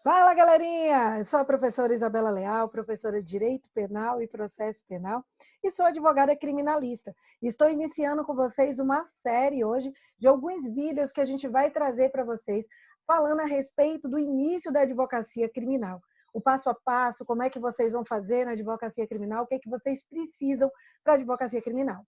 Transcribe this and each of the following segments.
Fala, galerinha! Eu sou a professora Isabela Leal, professora de Direito Penal e Processo Penal, e sou advogada criminalista. Estou iniciando com vocês uma série hoje de alguns vídeos que a gente vai trazer para vocês, falando a respeito do início da advocacia criminal. O passo a passo, como é que vocês vão fazer na advocacia criminal, o que é que vocês precisam para a advocacia criminal.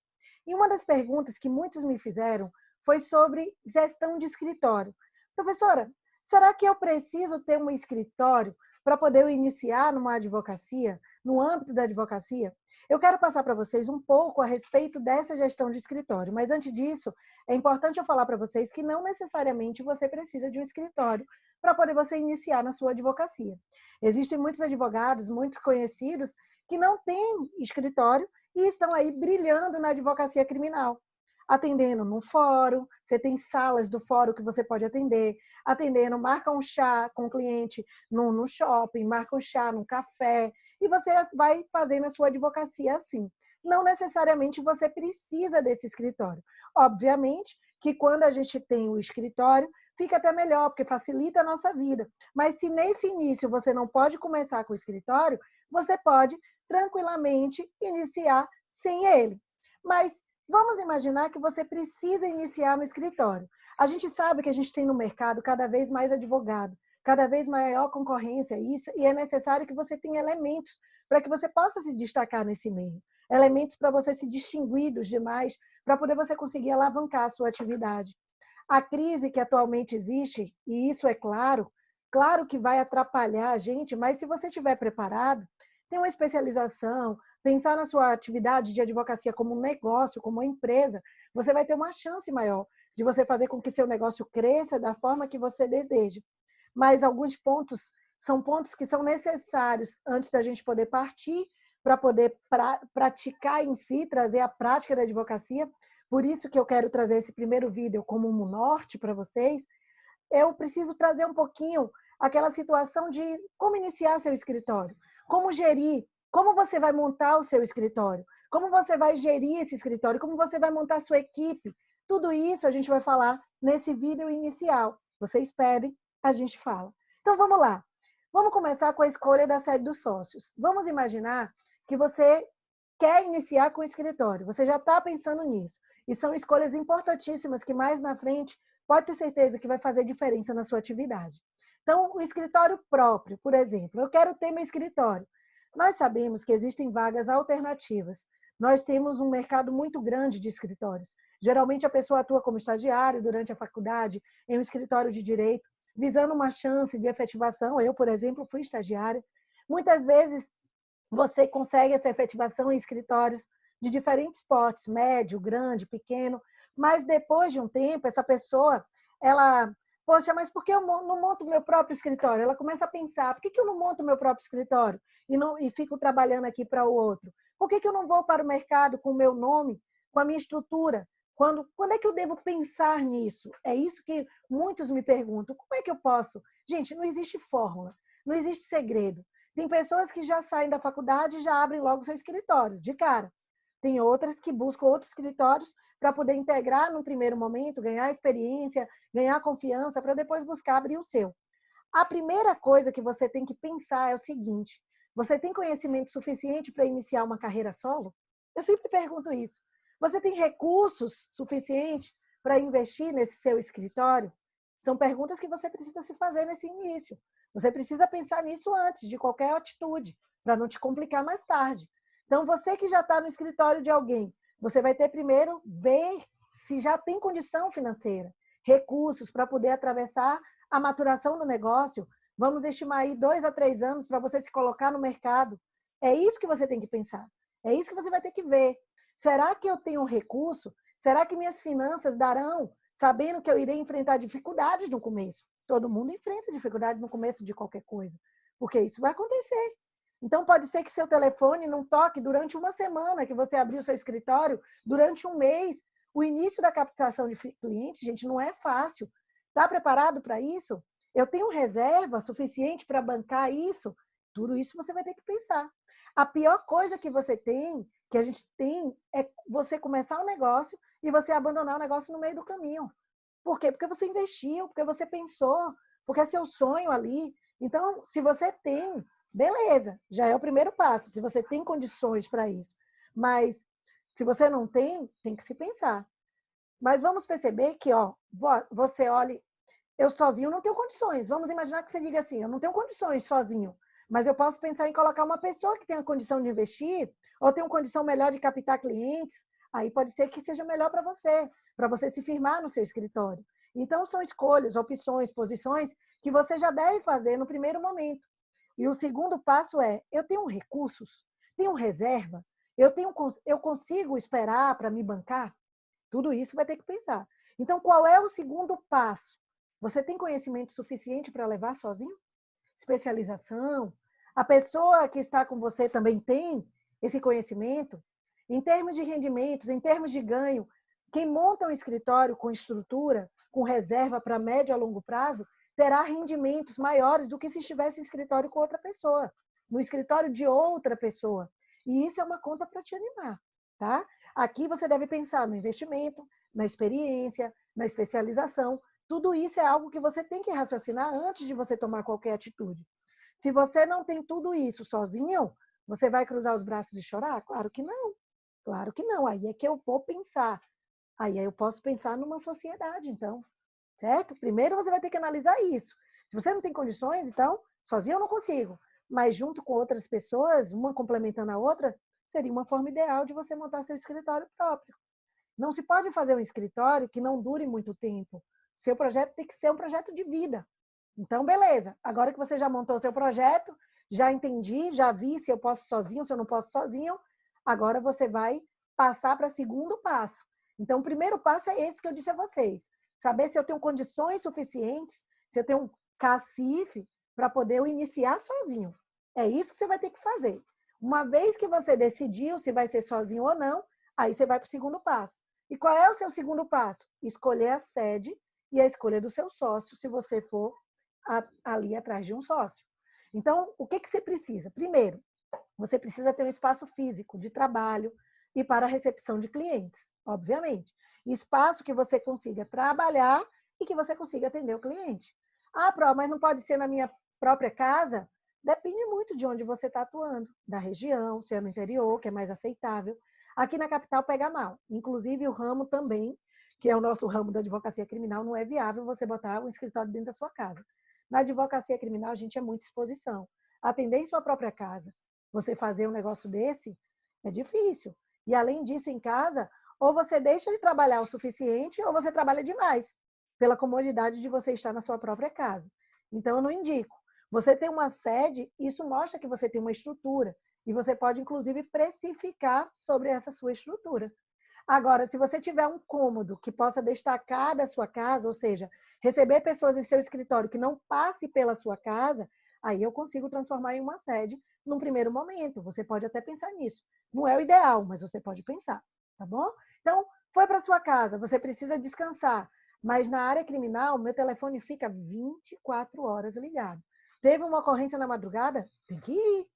E uma das perguntas que muitos me fizeram foi sobre gestão de escritório. Professora, será que eu preciso ter um escritório para poder iniciar numa advocacia, no âmbito da advocacia? Eu quero passar para vocês um pouco a respeito dessa gestão de escritório, mas antes disso, é importante eu falar para vocês que não necessariamente você precisa de um escritório para poder você iniciar na sua advocacia. Existem muitos advogados, muitos conhecidos, que não têm escritório e estão aí brilhando na advocacia criminal, atendendo no fórum, você tem salas do fórum que você pode atendendo, marca um chá com o cliente no shopping, marca um chá num café, e você vai fazendo a sua advocacia assim. Não necessariamente você precisa desse escritório. Obviamente que quando a gente tem o escritório, fica até melhor, porque facilita a nossa vida. Mas se nesse início você não pode começar com o escritório, você pode tranquilamente iniciar sem ele. Mas vamos imaginar que você precisa iniciar no escritório. A gente sabe que a gente tem no mercado cada vez mais advogado, cada vez maior concorrência, e é necessário que você tenha elementos para que você possa se destacar nesse meio. Elementos para você se distinguir dos demais, para poder você conseguir alavancar a sua atividade. A crise que atualmente existe, e isso é claro, claro que vai atrapalhar a gente, mas se você estiver preparado, tem uma especialização, pensar na sua atividade de advocacia como um negócio, como uma empresa, você vai ter uma chance maior de você fazer com que seu negócio cresça da forma que você deseja. Mas alguns pontos são pontos que são necessários antes da gente poder partir para poder praticar em si, trazer a prática da advocacia. Por isso que eu quero trazer esse primeiro vídeo como um norte para vocês. Eu preciso trazer um pouquinho aquela situação de como iniciar seu escritório, como gerir, como você vai montar o seu escritório, como você vai gerir esse escritório, como você vai montar a sua equipe. Tudo isso a gente vai falar nesse vídeo inicial. Vocês pedem, a gente fala. Então vamos lá. Vamos começar com a escolha da sede dos sócios. Vamos imaginar que você quer iniciar com o escritório, você já está pensando nisso. E são escolhas importantíssimas que mais na frente pode ter certeza que vai fazer diferença na sua atividade. Então, o escritório próprio, por exemplo, eu quero ter meu escritório. Nós sabemos que existem vagas alternativas. Nós temos um mercado muito grande de escritórios. Geralmente, a pessoa atua como estagiário durante a faculdade, em um escritório de direito, visando uma chance de efetivação. Eu, por exemplo, fui estagiária. Muitas vezes, você consegue essa efetivação em escritórios de diferentes portes, médio, grande, pequeno, mas depois de um tempo, essa pessoa, ela, poxa, mas por que eu não monto meu próprio escritório? Ela começa a pensar, por que eu não monto meu próprio escritório e fico trabalhando aqui para o outro? Por que eu não vou para o mercado com o meu nome, com a minha estrutura? Quando é que eu devo pensar nisso? É isso que muitos me perguntam. Como é que eu posso? Gente, não existe fórmula, não existe segredo. Tem pessoas que já saem da faculdade e já abrem logo seu escritório, de cara. Tem outras que buscam outros escritórios para poder integrar no primeiro momento, ganhar experiência, ganhar confiança, para depois buscar abrir o seu. A primeira coisa que você tem que pensar é o seguinte: você tem conhecimento suficiente para iniciar uma carreira solo? Eu sempre pergunto isso. Você tem recursos suficientes para investir nesse seu escritório? São perguntas que você precisa se fazer nesse início. Você precisa pensar nisso antes de qualquer atitude, para não te complicar mais tarde. Então, você que já está no escritório de alguém, você vai ter primeiro ver se já tem condição financeira, recursos para poder atravessar a maturação do negócio. Vamos estimar aí 2 a 3 anos para você se colocar no mercado. É isso que você tem que pensar. É isso que você vai ter que ver. Será que eu tenho um recurso? Será que minhas finanças darão, sabendo que eu irei enfrentar dificuldades no começo? Todo mundo enfrenta dificuldade no começo de qualquer coisa, porque isso vai acontecer. Então, pode ser que seu telefone não toque durante uma semana, que você abriu seu escritório, durante um mês. O início da captação de clientes, gente, não é fácil. Está preparado para isso? Eu tenho reserva suficiente para bancar isso? Tudo isso você vai ter que pensar. A pior coisa que você tem, que a gente tem, é você começar um negócio e você abandonar o negócio no meio do caminho. Por quê? Porque você investiu, porque você pensou, porque é seu sonho ali. Então, se você tem, beleza, já é o primeiro passo, se você tem condições para isso. Mas se você não tem, tem que se pensar. Mas vamos perceber que, ó, você olhe, eu sozinho não tenho condições. Vamos imaginar que você diga assim, eu não tenho condições sozinho, mas eu posso pensar em colocar uma pessoa que tenha condição de investir, ou tem uma condição melhor de captar clientes, aí pode ser que seja melhor para você se firmar no seu escritório. Então, são escolhas, opções, posições que você já deve fazer no primeiro momento. E o segundo passo é, eu tenho recursos, tenho reserva, eu consigo esperar para me bancar? Tudo isso vai ter que pensar. Então, qual é o segundo passo? Você tem conhecimento suficiente para levar sozinho? Especialização? A pessoa que está com você também tem esse conhecimento? Em termos de rendimentos, em termos de ganho, quem monta um escritório com estrutura, com reserva para médio a longo prazo, terá rendimentos maiores do que se estivesse em escritório com outra pessoa, no escritório de outra pessoa. E isso é uma conta para te animar, tá? Aqui você deve pensar no investimento, na experiência, na especialização. Tudo isso é algo que você tem que raciocinar antes de você tomar qualquer atitude. Se você não tem tudo isso sozinho, você vai cruzar os braços e chorar? Claro que não. Claro que não. Aí é que eu vou pensar. Aí eu posso pensar numa sociedade, então. Certo? Primeiro você vai ter que analisar isso. Se você não tem condições, então, sozinho eu não consigo. Mas junto com outras pessoas, uma complementando a outra, seria uma forma ideal de você montar seu escritório próprio. Não se pode fazer um escritório que não dure muito tempo. Seu projeto tem que ser um projeto de vida. Então, beleza. Agora que você já montou o seu projeto, já entendi, já vi se eu posso sozinho, se eu não posso sozinho, agora você vai passar para o segundo passo. Então, o primeiro passo é esse que eu disse a vocês. Saber se eu tenho condições suficientes, se eu tenho um cacife para poder eu iniciar sozinho. É isso que você vai ter que fazer. Uma vez que você decidiu se vai ser sozinho ou não, aí você vai para o segundo passo. E qual é o seu segundo passo? Escolher a sede e a escolha do seu sócio, se você for ali atrás de um sócio. Então, o que você precisa? Primeiro, você precisa ter um espaço físico de trabalho e para a recepção de clientes, obviamente. Espaço que você consiga trabalhar e que você consiga atender o cliente. Ah, Pro, mas não pode ser na minha própria casa? Depende muito de onde você está atuando, da região, se é no interior, que é mais aceitável. Aqui na capital pega mal. Inclusive o ramo também, que é o nosso ramo da advocacia criminal, não é viável você botar um escritório dentro da sua casa. Na advocacia criminal, a gente é muita exposição. Atender em sua própria casa, você fazer um negócio desse, é difícil. E além disso, em casa, ou você deixa de trabalhar o suficiente, ou você trabalha demais, pela comodidade de você estar na sua própria casa. Então, eu não indico. Você tem uma sede, isso mostra que você tem uma estrutura. E você pode, inclusive, precificar sobre essa sua estrutura. Agora, se você tiver um cômodo que possa destacar da sua casa, ou seja, receber pessoas em seu escritório que não passe pela sua casa, aí eu consigo transformar em uma sede num primeiro momento. Você pode até pensar nisso. Não é o ideal, mas você pode pensar, tá bom? Então, foi para sua casa, você precisa descansar. Mas na área criminal, meu telefone fica 24 horas ligado. Teve uma ocorrência na madrugada? Tem que ir.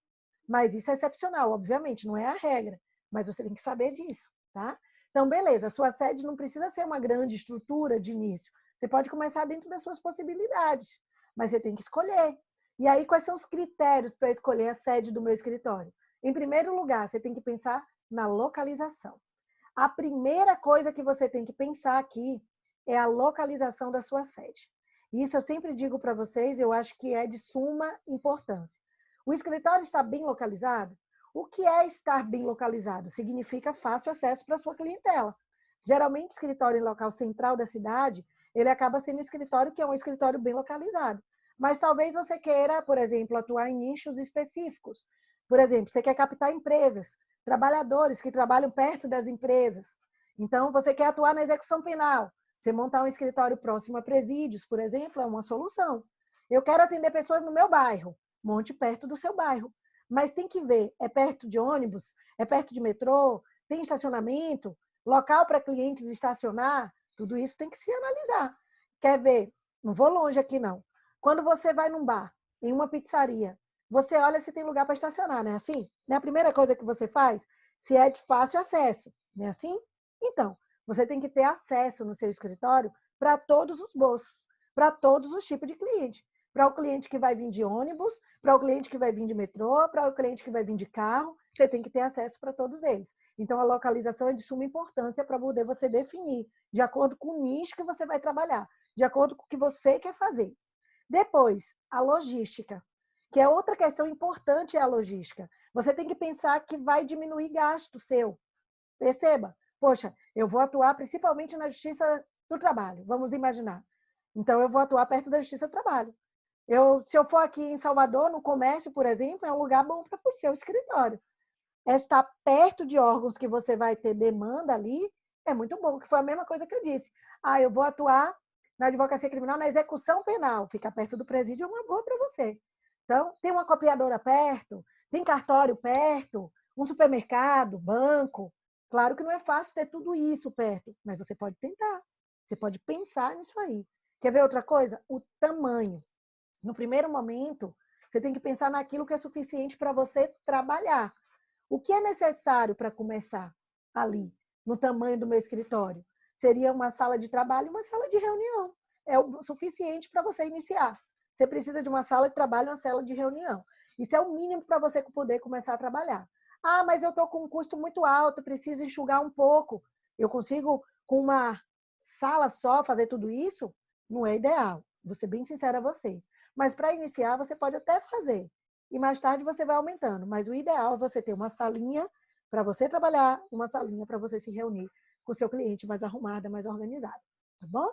Mas isso é excepcional, obviamente, não é a regra. Mas você tem que saber disso, tá? Então, beleza, a sua sede não precisa ser uma grande estrutura de início. Você pode começar dentro das suas possibilidades, mas você tem que escolher. E aí, quais são os critérios para escolher a sede do meu escritório? Em primeiro lugar, você tem que pensar na localização. A primeira coisa que você tem que pensar aqui é a localização da sua sede. Isso eu sempre digo para vocês, eu acho que é de suma importância. O escritório está bem localizado? O que é estar bem localizado? Significa fácil acesso para a sua clientela. Geralmente, escritório em local central da cidade, ele acaba sendo um escritório que é um escritório bem localizado. Mas talvez você queira, por exemplo, atuar em nichos específicos. Por exemplo, você quer captar empresas, trabalhadores que trabalham perto das empresas. Então, você quer atuar na execução penal. Você montar um escritório próximo a presídios, por exemplo, é uma solução. Eu quero atender pessoas no meu bairro. Monte perto do seu bairro. Mas tem que ver, é perto de ônibus, é perto de metrô, tem estacionamento, local para clientes estacionar, tudo isso tem que se analisar. Quer ver? Não vou longe aqui, não. Quando você vai num bar, em uma pizzaria, você olha se tem lugar para estacionar, não é assim? Não é a primeira coisa que você faz? Se é de fácil acesso, não é assim? Então, você tem que ter acesso no seu escritório para todos os bolsos, para todos os tipos de cliente. para o cliente que vai vir de ônibus, para o cliente que vai vir de metrô, para o cliente que vai vir de carro, você tem que ter acesso para todos eles. Então, a localização é de suma importância para poder você definir, de acordo com o nicho que você vai trabalhar, de acordo com o que você quer fazer. Depois, a logística, que é outra questão importante, é a logística. Você tem que pensar que vai diminuir gasto seu. Perceba, poxa, eu vou atuar principalmente na Justiça do Trabalho, vamos imaginar. Então, eu vou atuar perto da Justiça do Trabalho. Se eu for aqui em Salvador, no comércio, por exemplo, é um lugar bom para o seu escritório. Estar perto de órgãos que você vai ter demanda ali é muito bom, que foi a mesma coisa que eu disse. Eu vou atuar na advocacia criminal, na execução penal. Ficar perto do presídio é uma boa para você. Então, tem uma copiadora perto, tem cartório perto, um supermercado, banco. Claro que não é fácil ter tudo isso perto, mas você pode tentar. Você pode pensar nisso aí. Quer ver outra coisa? O tamanho. No primeiro momento, você tem que pensar naquilo que é suficiente para você trabalhar. O que é necessário para começar ali, no tamanho do meu escritório? Seria uma sala de trabalho e uma sala de reunião. É o suficiente para você iniciar. Você precisa de uma sala de trabalho e uma sala de reunião. Isso é o mínimo para você poder começar a trabalhar. Mas eu estou com um custo muito alto, preciso enxugar um pouco. Eu consigo, com uma sala só, fazer tudo isso? Não é ideal. Vou ser bem sincera a vocês. Mas para iniciar, você pode até fazer. E mais tarde você vai aumentando. Mas o ideal é você ter uma salinha para você trabalhar, uma salinha para você se reunir com o seu cliente mais arrumada, mais organizada. Tá bom?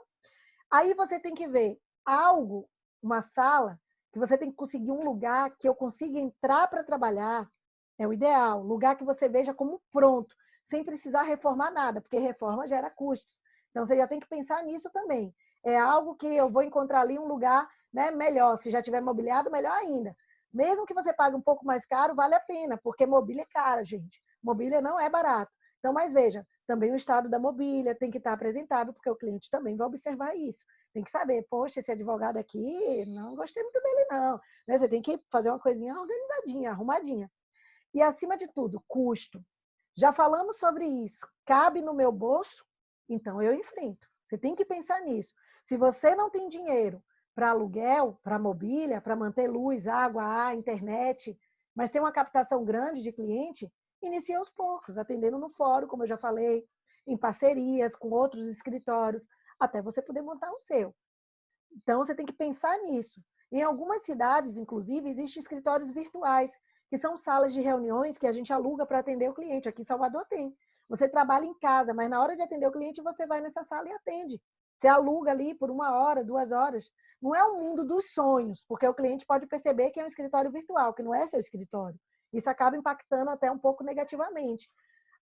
Aí você tem que ver algo, uma sala, que você tem que conseguir um lugar que eu consiga entrar para trabalhar. É o ideal. Lugar que você veja como pronto, sem precisar reformar nada, porque reforma gera custos. Então você já tem que pensar nisso também. É algo que eu vou encontrar ali um lugar, né, melhor. Se já tiver mobiliado, melhor ainda. Mesmo que você pague um pouco mais caro, vale a pena, porque mobília é cara, gente. Mobília não é barato. Então, mas veja, também o estado da mobília tem que estar apresentável, porque o cliente também vai observar isso. Tem que saber, poxa, esse advogado aqui, não gostei muito dele, não. Né? Você tem que fazer uma coisinha organizadinha, arrumadinha. E, acima de tudo, custo. Já falamos sobre isso. Cabe no meu bolso? Então, eu enfrento. Você tem que pensar nisso. Se você não tem dinheiro para aluguel, para mobília, para manter luz, água, ar, internet, mas tem uma captação grande de cliente, inicie aos poucos, atendendo no fórum, como eu já falei, em parcerias com outros escritórios, até você poder montar o seu. Então, você tem que pensar nisso. Em algumas cidades, inclusive, existem escritórios virtuais, que são salas de reuniões que a gente aluga para atender o cliente. Aqui em Salvador tem. Você trabalha em casa, mas na hora de atender o cliente, você vai nessa sala e atende. Você aluga ali por 1 hora, 2 horas. Não é um mundo dos sonhos, porque o cliente pode perceber que é um escritório virtual, que não é seu escritório. Isso acaba impactando até um pouco negativamente.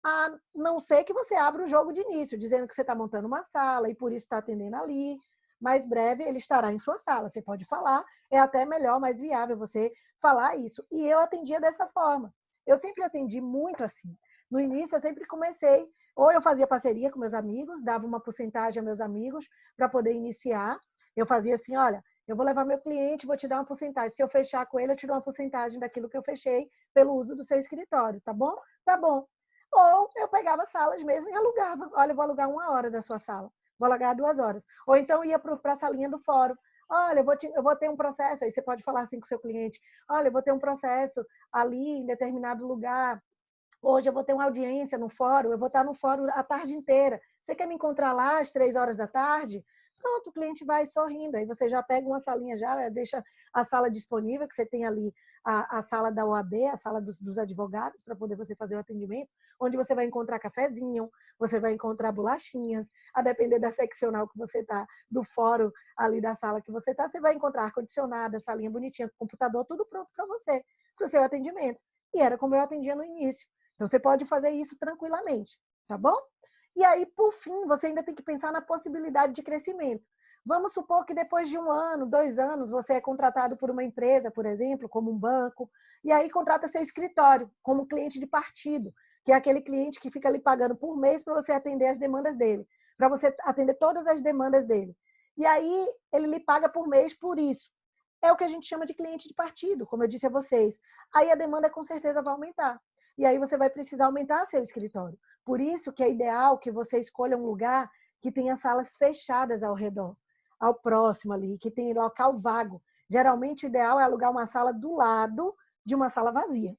A não ser que você abra o jogo de início, dizendo que você está montando uma sala e por isso está atendendo ali. Mais breve ele estará em sua sala. Você pode falar, é até melhor, mais viável você falar isso. E eu atendia dessa forma. Eu sempre atendi muito assim. No início, eu sempre comecei, ou eu fazia parceria com meus amigos, dava uma porcentagem a meus amigos para poder iniciar. Eu fazia assim, olha, eu vou levar meu cliente, vou te dar uma porcentagem. Se eu fechar com ele, eu te dou uma porcentagem daquilo que eu fechei pelo uso do seu escritório, tá bom? Tá bom. Ou eu pegava salas mesmo e alugava. Olha, eu vou alugar 1 hora da sua sala. Vou alugar 2 horas. Ou então ia para a salinha do fórum. Olha, eu vou ter um processo. Aí você pode falar assim com o seu cliente. Olha, eu vou ter um processo ali em determinado lugar. Hoje eu vou ter uma audiência no fórum. Eu vou estar no fórum a tarde inteira. Você quer me encontrar lá às 3 horas da tarde? Pronto, o cliente vai sorrindo. Aí você já pega uma salinha, já deixa a sala disponível, que você tem ali a sala da OAB, a sala dos advogados, para poder você fazer o atendimento, onde você vai encontrar cafezinho, você vai encontrar bolachinhas, a depender da seccional que você está, do fórum ali da sala que você está, você vai encontrar ar-condicionado, salinha bonitinha, computador, tudo pronto para você, para o seu atendimento. E era como eu atendia no início. Então, você pode fazer isso tranquilamente, tá bom? E aí, por fim, você ainda tem que pensar na possibilidade de crescimento. Vamos supor que depois de 1 ano, 2 anos, você é contratado por uma empresa, por exemplo, como um banco, e aí contrata seu escritório como cliente de partido, que é aquele cliente que fica ali pagando por mês para você atender as demandas dele, para você atender todas as demandas dele. E aí, ele lhe paga por mês por isso. É o que a gente chama de cliente de partido, como eu disse a vocês. Aí a demanda com certeza vai aumentar. E aí você vai precisar aumentar seu escritório. Por isso que é ideal que você escolha um lugar que tenha salas fechadas ao redor, ao próximo ali, que tenha local vago, Geralmente, o ideal é alugar uma sala do lado de uma sala vazia.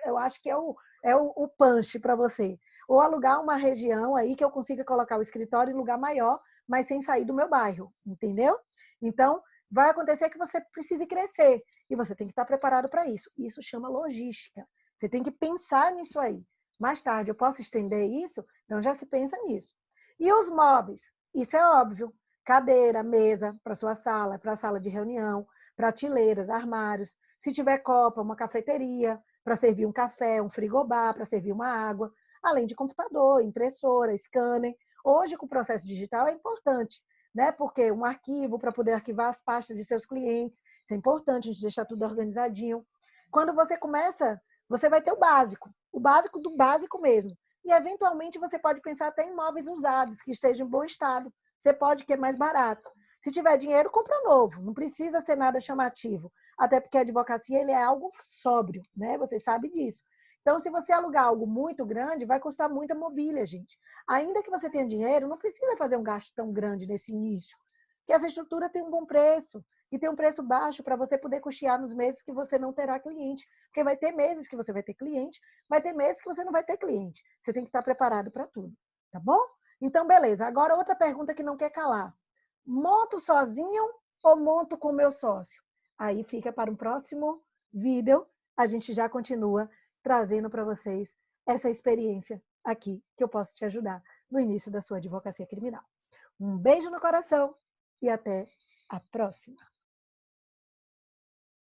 Eu acho que é o punch para você. Ou alugar uma região aí que eu consiga colocar o escritório em lugar maior, mas sem sair do meu bairro, entendeu? Então, vai acontecer que você precise crescer e você tem que estar preparado para isso. Isso chama logística. Você tem que pensar nisso aí. Mais tarde, eu posso estender isso? Então, já se pensa nisso. E os móveis? Isso é óbvio. Cadeira, mesa para sua sala, para a sala de reunião, prateleiras, armários. Se tiver copa, uma cafeteria para servir um café, um frigobar para servir uma água, além de computador, impressora, scanner. Hoje, com o processo digital, é importante, né? Porque um arquivo para poder arquivar as pastas de seus clientes, isso é importante, a gente deixar tudo organizadinho. Quando você começa, você vai ter o básico do básico mesmo. E, eventualmente, você pode pensar até em móveis usados, que estejam em bom estado. Você pode, que é mais barato. Se tiver dinheiro, compra novo. Não precisa ser nada chamativo. Até porque a advocacia ele é algo sóbrio, né? Você sabe disso. Então, se você alugar algo muito grande, vai custar muita mobília, gente. Ainda que você tenha dinheiro, não precisa fazer um gasto tão grande nesse início. Porque essa estrutura tem um bom preço e tem um preço baixo para você poder custear nos meses que você não terá cliente. Porque vai ter meses que você vai ter cliente, vai ter meses que você não vai ter cliente. Você tem que estar preparado para tudo, tá bom? Então, beleza. Agora, outra pergunta que não quer calar. Monto sozinho ou monto com meu sócio? Aí fica para um próximo vídeo. A gente já continua trazendo para vocês essa experiência aqui que eu posso te ajudar no início da sua advocacia criminal. Um beijo no coração e até a próxima!